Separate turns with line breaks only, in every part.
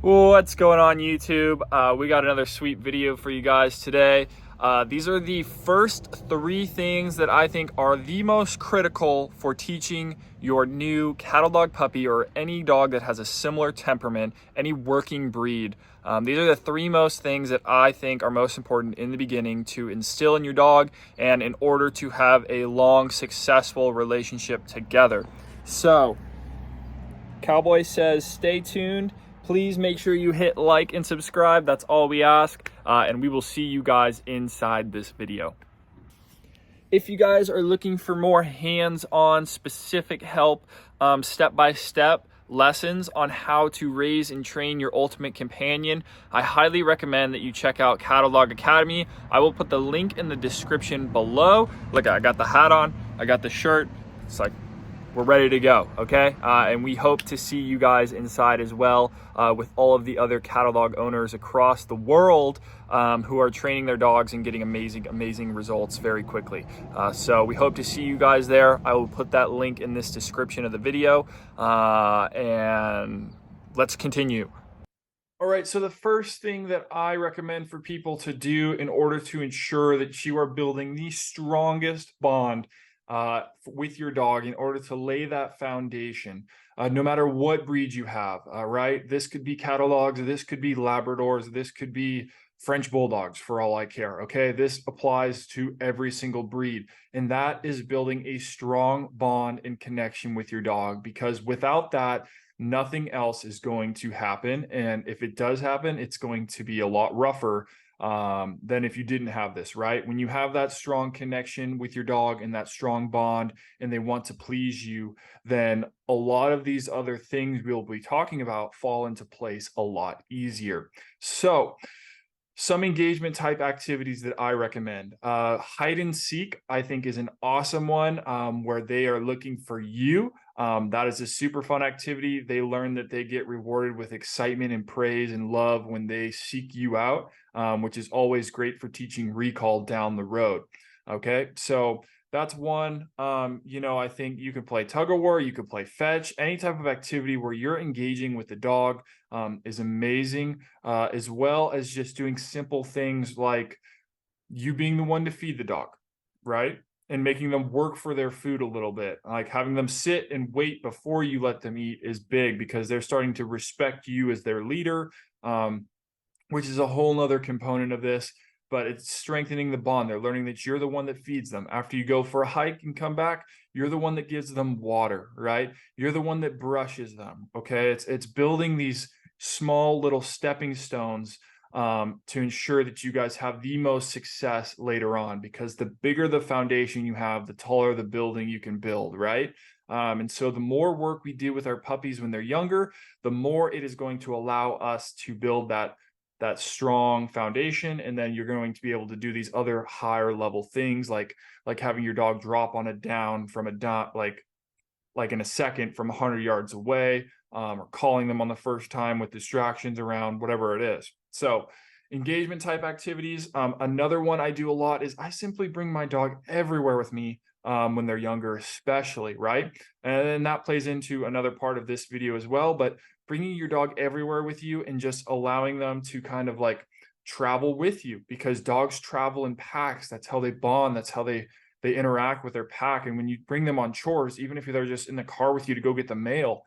What's going on YouTube? We got another sweet video for you guys today. These are the first three things that I think are the most critical for teaching your new cattle dog puppy or any dog that has a similar temperament, any working breed. These are the three most things that I think are most important in the beginning to instill in your dog and in order to have a long, successful relationship together. So, Cowboy says, stay tuned. Please make sure you hit like and subscribe. That's all we ask. And we will see you guys inside this video. If you guys are looking for more hands-on specific help, step-by-step lessons on how to raise and train your ultimate companion, I highly recommend that you check out Cattle Dog Academy. I will put the link in the description below. Look, I got the hat on, I got the shirt. It's like, we're ready to go, okay? And we hope to see you guys inside as well with all of the other cattle dog owners across the world who are training their dogs and getting amazing results very quickly. So we hope to see you guys there. I will put that link in this description of the video, and let's continue. All right, so the first thing that I recommend for people to do in order to ensure that you are building the strongest bond with your dog in order to lay that foundation, no matter what breed you have, right? This could be cattle dogs, this could be Labradors, this could be French Bulldogs for all I care, okay? This applies to every single breed, and that is building a strong bond and connection with your dog, because without that, nothing else is going to happen. And if it does happen, it's going to be a lot rougher than if you didn't have this, right? When you have that strong connection with your dog and that strong bond and they want to please you, then a lot of these other things we'll be talking about fall into place a lot easier. So some engagement type activities that I recommend. Hide and seek, I think, is an awesome one where they are looking for you. That is a super fun activity. They learn that they get rewarded with excitement and praise and love when they seek you out, which is always great for teaching recall down the road. Okay, so that's one. I think you can play tug of war, you could play fetch, any type of activity where you're engaging with the dog is amazing, as well as just doing simple things like you being the one to feed the dog, right? And making them work for their food a little bit. Like having them sit and wait before you let them eat is big because they're starting to respect you as their leader, which is a whole nother component of this, but it's strengthening the bond. They're learning that you're the one that feeds them. After you go for a hike and come back, you're the one that gives them water, right? You're the one that brushes them, okay? It's building these small little stepping stones to ensure that you guys have the most success later on, because the bigger the foundation you have, the taller the building you can build, right? And so the more work we do with our puppies when they're younger, the more it is going to allow us to build that strong foundation, and then you're going to be able to do these other higher level things like having your dog drop on a down from a down like in a second from 100 yards away, or calling them on the first time with distractions around, whatever it is. So engagement type activities. Another one I do a lot is I simply bring my dog everywhere with me when they're younger, especially, right? And then that plays into another part of this video as well, but bringing your dog everywhere with you and just allowing them to kind of like travel with you, because dogs travel in packs. That's how they bond. That's how they interact with their pack. And when you bring them on chores, even if they're just in the car with you to go get the mail,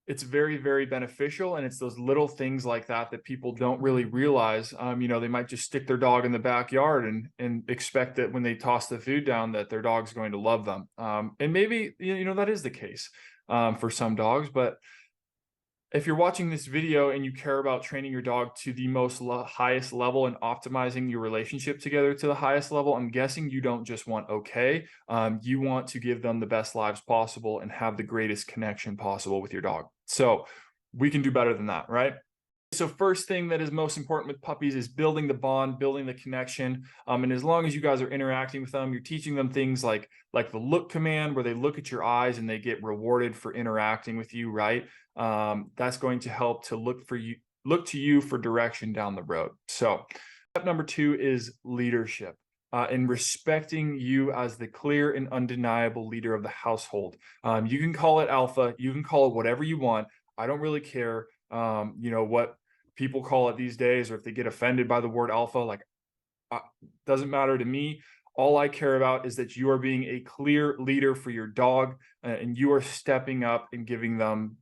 it's very, very beneficial. And it's those little things like that that people don't really realize. They might just stick their dog in the backyard and expect that when they toss the food down that their dog's going to love them. And maybe, that is the case for some dogs, but if you're watching this video and you care about training your dog to the highest level and optimizing your relationship together to the highest level, I'm guessing you don't just want okay. You want to give them the best lives possible and have the greatest connection possible with your dog. So we can do better than that, right? So first thing that is most important with puppies is building the bond, building the connection. And as long as you guys are interacting with them, you're teaching them things like the look command, where they look at your eyes and they get rewarded for interacting with you, right? That's going to help to look to you for direction down the road. So step number 2 is leadership. and respecting you as the clear and undeniable leader of the household. You can call it alpha, you can call it whatever you want. I don't really care, what people call it these days, or if they get offended by the word alpha, like, doesn't matter to me. All I care about is that you are being a clear leader for your dog, and you are stepping up and giving them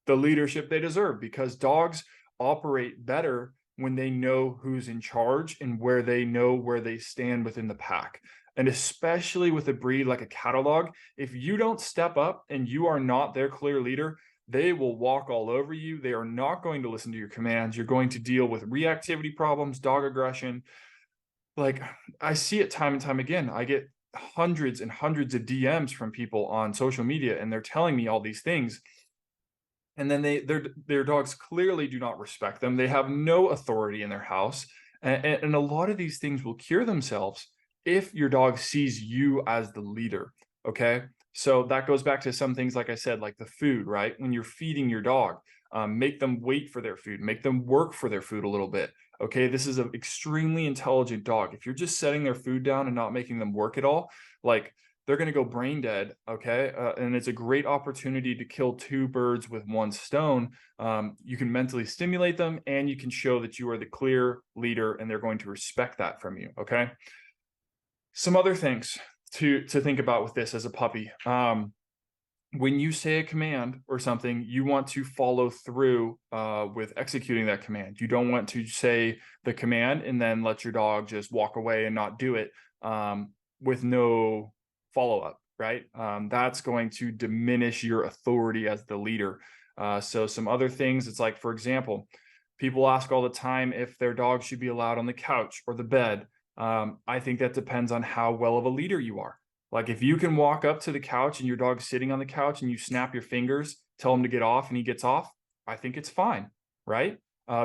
the leadership they deserve, because dogs operate better when they know who's in charge and where they know where they stand within the pack. And especially with a breed like a cattle dog, if you don't step up and you are not their clear leader, they will walk all over you. They are not going to listen to your commands. You're going to deal with reactivity problems, dog aggression. Like, I see it time and time again. I get hundreds and hundreds of DMs from people on social media, and they're telling me all these things. And then their dogs clearly do not respect them. They have no authority in their house. And a lot of these things will cure themselves if your dog sees you as the leader. Okay. So that goes back to some things, like I said, like the food, right? When you're feeding your dog, make them wait for their food, make them work for their food a little bit. Okay. This is an extremely intelligent dog. If you're just setting their food down and not making them work at all, like, they're going to go brain dead. Okay. And it's a great opportunity to kill two birds with one stone. You can mentally stimulate them, and you can show that you are the clear leader, and they're going to respect that from you. Okay. Some other things to think about with this as a puppy. When you say a command or something, you want to follow through with executing that command. You don't want to say the command and then let your dog just walk away and not do it with no follow-up, right? That's going to diminish your authority as the leader. So some other things, it's like, for example, people ask all the time if their dog should be allowed on the couch or the bed. I think that depends on how well of a leader you are. Like, if you can walk up to the couch and your dog's sitting on the couch and you snap your fingers, tell him to get off, and he gets off, I think it's fine, right?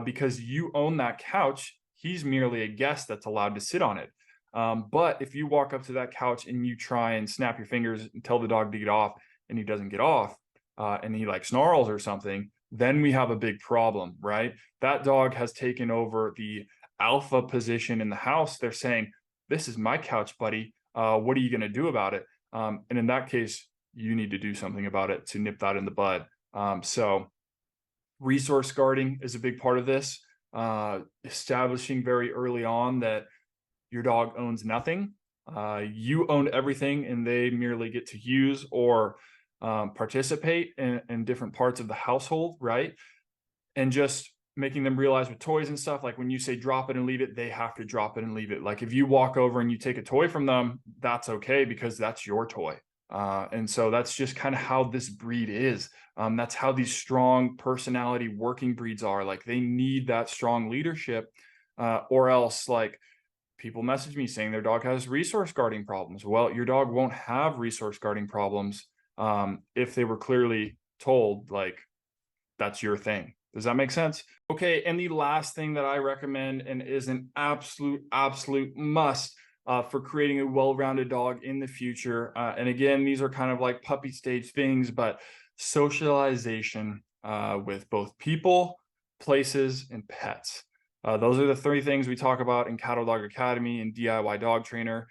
Because you own that couch. He's merely a guest that's allowed to sit on it. But if you walk up to that couch and you try and snap your fingers and tell the dog to get off, and he doesn't get off, and he like snarls or something, then we have a big problem, right? That dog has taken over the alpha position in the house. They're saying, "This is my couch, buddy. What are you going to do about it?" And in that case, you need to do something about it to nip that in the bud. So resource guarding is a big part of this. Establishing very early on that your dog owns nothing. You own everything, and they merely get to use or participate in different parts of the household, right? And just making them realize with toys and stuff, like when you say drop it and leave it, they have to drop it and leave it. Like, if you walk over and you take a toy from them, that's okay, because that's your toy. And so that's just kind of how this breed is. That's how these strong personality working breeds are. Like, they need that strong leadership, or else, like, people message me saying their dog has resource guarding problems. Well, your dog won't have resource guarding problems if they were clearly told, like, that's your thing. Does that make sense? Okay, and the last thing that I recommend, and is an absolute must for creating a well-rounded dog in the future, and again, these are kind of like puppy stage things, but socialization with both people, places, and pets. Those are the three things we talk about in Cattle Dog Academy and DIY Dog Trainer.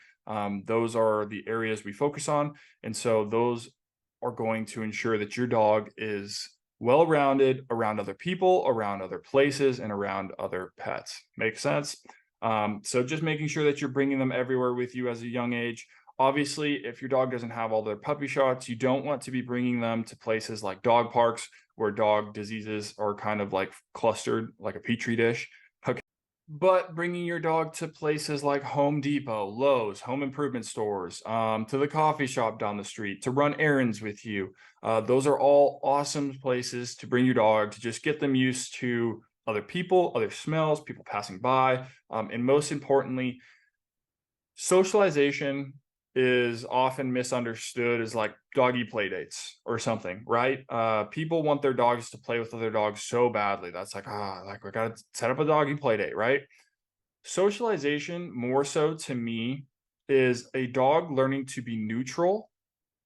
Those are the areas we focus on, and so those are going to ensure that your dog is well-rounded around other people, around other places, and around other pets. Makes sense? So just making sure that you're bringing them everywhere with you as a young age. Obviously, if your dog doesn't have all their puppy shots, you don't want to be bringing them to places like dog parks, where dog diseases are kind of like clustered like a petri dish. But bringing your dog to places like Home Depot, Lowe's, home improvement stores, to the coffee shop down the street, to run errands with you. Those are all awesome places to bring your dog, to just get them used to other people, other smells, people passing by. And most importantly, socialization is often misunderstood as like doggy play dates or something, right? People want their dogs to play with other dogs so badly. That's like, like, we got to set up a doggy play date, right? Socialization, more so to me, is a dog learning to be neutral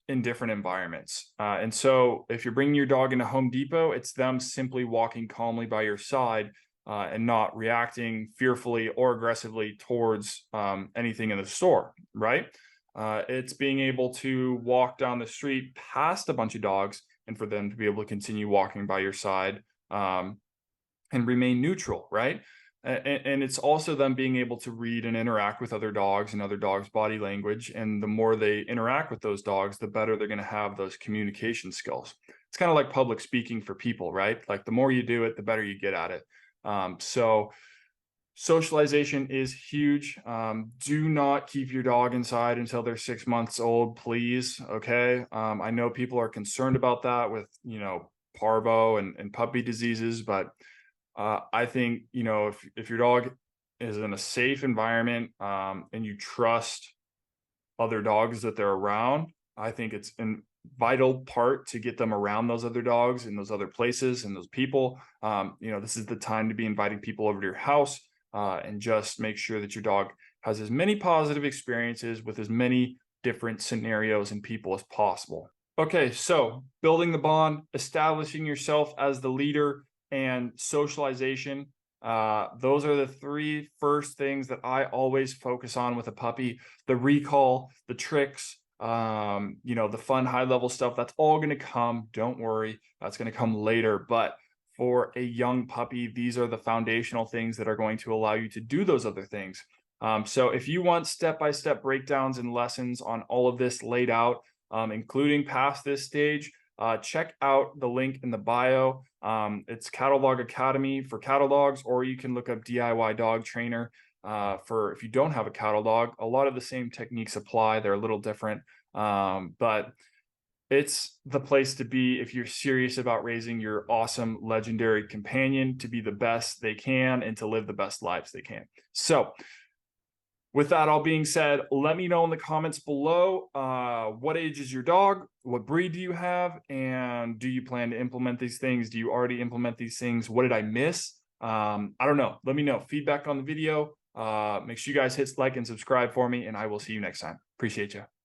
in different environments. And so if you're bringing your dog into Home Depot, it's them simply walking calmly by your side, and not reacting fearfully or aggressively towards anything in the store, right? It's being able to walk down the street past a bunch of dogs and for them to be able to continue walking by your side, and remain neutral, right? And it's also them being able to read and interact with other dogs and other dogs' body language. And the more they interact with those dogs, the better they're going to have those communication skills. It's kind of like public speaking for people, right? Like the more you do it, the better you get at it. So socialization is huge. Do not keep your dog inside until they're 6 months old, please. Okay. I know people are concerned about that with, parvo and puppy diseases, but I think, if your dog is in a safe environment, and you trust other dogs that they're around, I think it's a vital part to get them around those other dogs and those other places and those people. This is the time to be inviting people over to your house, and just make sure that your dog has as many positive experiences with as many different scenarios and people as possible. Okay, so building the bond, establishing yourself as the leader, and socialization. Those are the three first things that I always focus on with a puppy. The recall, the tricks, the fun high level stuff, that's all going to come. Don't worry, that's going to come later. But for a young puppy, these are the foundational things that are going to allow you to do those other things. So if you want step-by-step breakdowns and lessons on all of this laid out, including past this stage, check out the link in the bio. It's Cattle Dog Academy for cattle dogs, or you can look up DIY Dog Trainer for if you don't have a cattle dog. A lot of the same techniques apply. They're a little different, but it's the place to be if you're serious about raising your awesome, legendary companion to be the best they can and to live the best lives they can. So with that all being said, let me know in the comments below, what age is your dog? What breed do you have? And do you plan to implement these things? Do you already implement these things? What did I miss? I don't know. Let me know. Feedback on the video. Make sure you guys hit like and subscribe for me, and I will see you next time. Appreciate you.